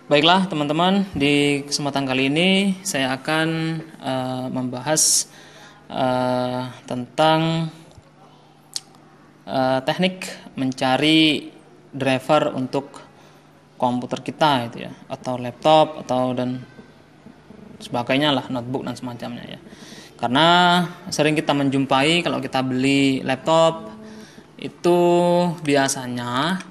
Baiklah teman-teman, di kesempatan kali ini saya akan membahas tentang teknik mencari driver untuk komputer kita itu ya, atau laptop atau dan sebagainya lah, notebook dan semacamnya ya. Karena sering kita menjumpai kalau kita beli laptop itu biasanya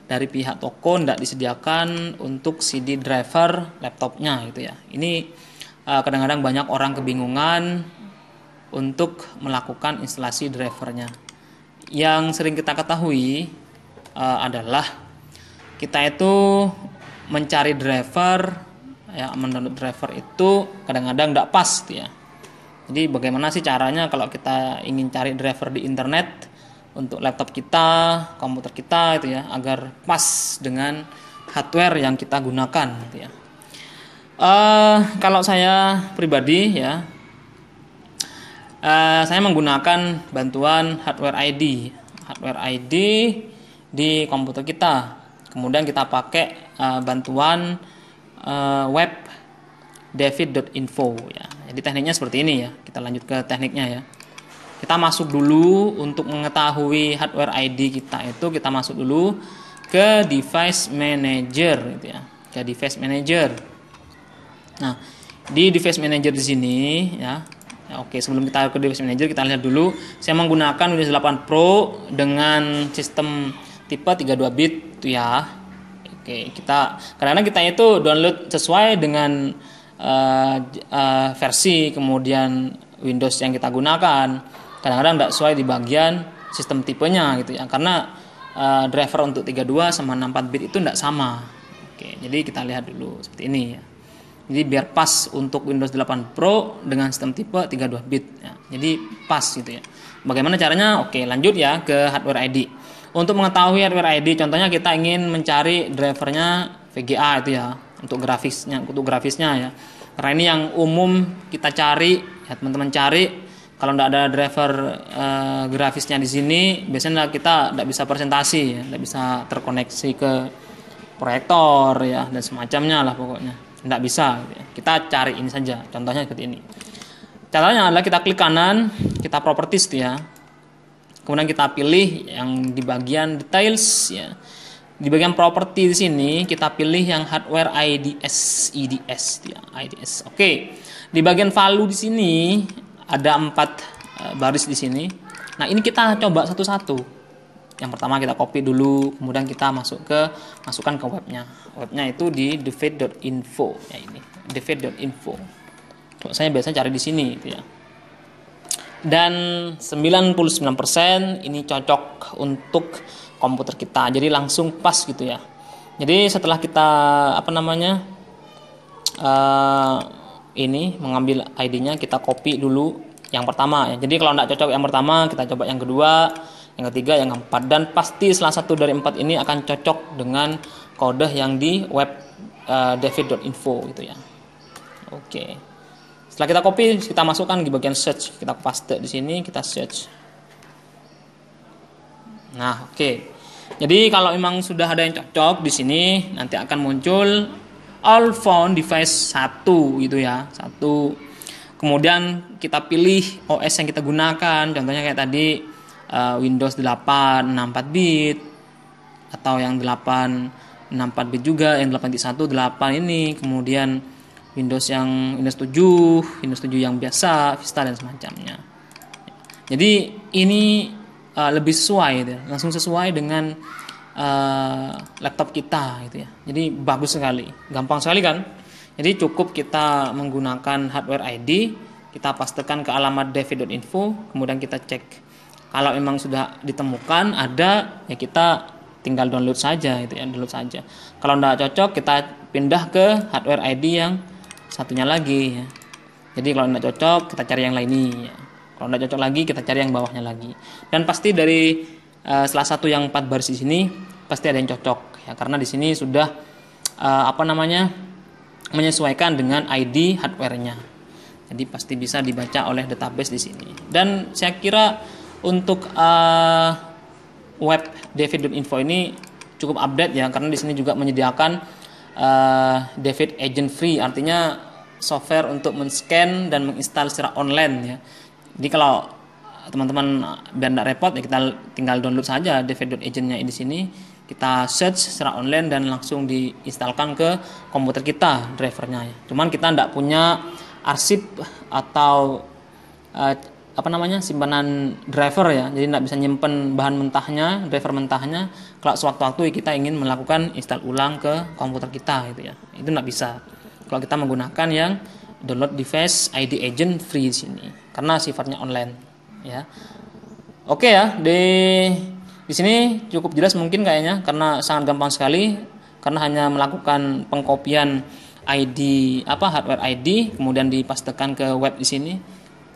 dari pihak toko tidak disediakan untuk CD driver laptopnya gitu ya. Ini kadang-kadang banyak orang kebingungan untuk melakukan instalasi drivernya. Yang sering kita ketahui adalah kita itu mencari driver ya, mendownload driver itu kadang-kadang tidak pas gitu ya. Jadi bagaimana sih caranya kalau kita ingin cari driver di internet untuk laptop kita, komputer kita itu ya, agar pas dengan hardware yang kita gunakan gitu ya. Kalau saya pribadi ya, saya menggunakan bantuan hardware ID di komputer kita. Kemudian kita pakai bantuan web david.info ya. Jadi tekniknya seperti ini ya. Kita lanjut ke tekniknya ya. Kita masuk dulu untuk mengetahui hardware ID kita itu, kita masuk dulu ke device manager gitu ya. Ke device manager. Nah, di device manager di sini ya. Oke, sebelum kita ke device manager kita lihat dulu. Saya menggunakan Windows 8 Pro dengan sistem tipe 32 bit itu ya. Oke, karena kita itu download sesuai dengan versi kemudian Windows yang kita gunakan. Kadang-kadang tidak sesuai di bagian sistem tipenya gitu ya, karena driver untuk 32 sama 64 bit itu tidak sama. Oke, jadi kita lihat dulu seperti ini ya. Jadi biar pas untuk Windows 8 Pro dengan sistem tipe 32 bit ya. Jadi pas gitu ya. Bagaimana caranya? Oke, lanjut ya ke hardware ID. Untuk mengetahui hardware ID, contohnya kita ingin mencari drivernya VGA itu ya, untuk grafisnya ya. Karena ini yang umum kita cari ya, teman-teman cari. Kalau tidak ada driver grafisnya di sini, biasanya kita tidak bisa presentasi ya, tidak bisa terkoneksi ke proyektor ya dan semacamnya lah pokoknya, tidak bisa gitu ya. Kita cari ini saja, contohnya seperti ini. Caranya adalah kita klik kanan, kita properties ya, kemudian kita pilih yang di bagian details ya. Di bagian property di sini kita pilih yang hardware IDS ya, IDS. Oke. Di bagian value di sini ada 4 baris di sini. Nah, ini kita coba satu-satu. Yang pertama kita copy dulu, kemudian kita masukkan ke webnya. Webnya itu di david.info ya, ini david.info. Kalau saya biasanya cari di sini gitu ya. Dan 99% ini cocok untuk komputer kita. Jadi langsung pas gitu ya. Jadi setelah kita ini mengambil ID-nya, kita copy dulu yang pertama ya. Jadi kalau tidak cocok yang pertama, kita coba yang kedua, yang ketiga, yang keempat, dan pasti salah satu dari 4 ini akan cocok dengan kode yang di web david.info gitu ya. Oke. Setelah kita copy, kita masukkan di bagian search, kita paste di sini, kita search. Nah, oke. Jadi kalau memang sudah ada yang cocok di sini, nanti akan muncul all found device 1 gitu ya, 1. Kemudian kita pilih OS yang kita gunakan, contohnya kayak tadi Windows 8 64 bit atau yang 8 64 bit juga, yang 8.1 8 ini, kemudian Windows 7 yang biasa, Vista dan semacamnya. Jadi ini lebih sesuai gitu ya, langsung sesuai dengan laptop kita gitu ya. Jadi bagus sekali, gampang sekali kan. Jadi cukup kita menggunakan hardware ID, kita pastekan ke alamat david.info, kemudian kita cek. Kalau memang sudah ditemukan ada, ya kita tinggal download saja gitu ya, download saja. Kalau tidak cocok, kita pindah ke hardware ID yang satunya lagi ya. Jadi kalau tidak cocok, kita cari yang lain ini ya. Kalau tidak cocok lagi, kita cari yang bawahnya lagi. Dan pasti dari salah satu yang 4 baris di sini pasti ada yang cocok ya, karena di sini sudah menyesuaikan dengan ID hardware-nya. Jadi pasti bisa dibaca oleh database di sini. Dan saya kira untuk web david.info ini cukup update ya, karena di sini juga menyediakan David Agent Free, artinya software untuk men-scan dan menginstal secara online ya. Jadi kalau teman-teman biar tidak repot ya, kita tinggal download saja David.agent-nya di sini, kita search secara online dan langsung diinstalkan ke komputer kita drivernya ya. Cuman kita tidak punya arsip atau simpanan driver ya, jadi tidak bisa nyimpen bahan mentahnya, driver mentahnya kalau sewaktu-waktu kita ingin melakukan install ulang ke komputer kita gitu ya, itu tidak bisa kalau kita menggunakan yang download device ID agent free di sini karena sifatnya online ya. Oke ya, di sini cukup jelas mungkin kayaknya karena sangat gampang sekali, karena hanya melakukan pengkopian hardware ID kemudian dipastekan ke web di sini.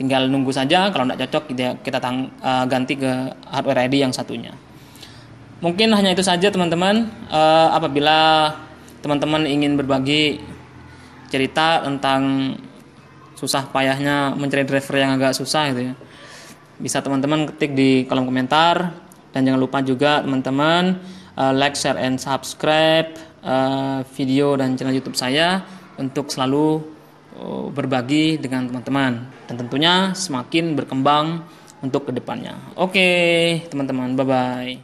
Tinggal nunggu saja, kalau tidak cocok kita ganti ke hardware ID yang satunya. Mungkin hanya itu saja teman-teman. Apabila teman-teman ingin berbagi cerita tentang susah payahnya mencari driver yang agak susah gitu ya, bisa teman-teman ketik di kolom komentar. Dan jangan lupa juga teman-teman like, share, and subscribe video dan channel YouTube saya untuk selalu berbagi dengan teman-teman dan tentunya semakin berkembang untuk kedepannya. Oke teman-teman, bye-bye.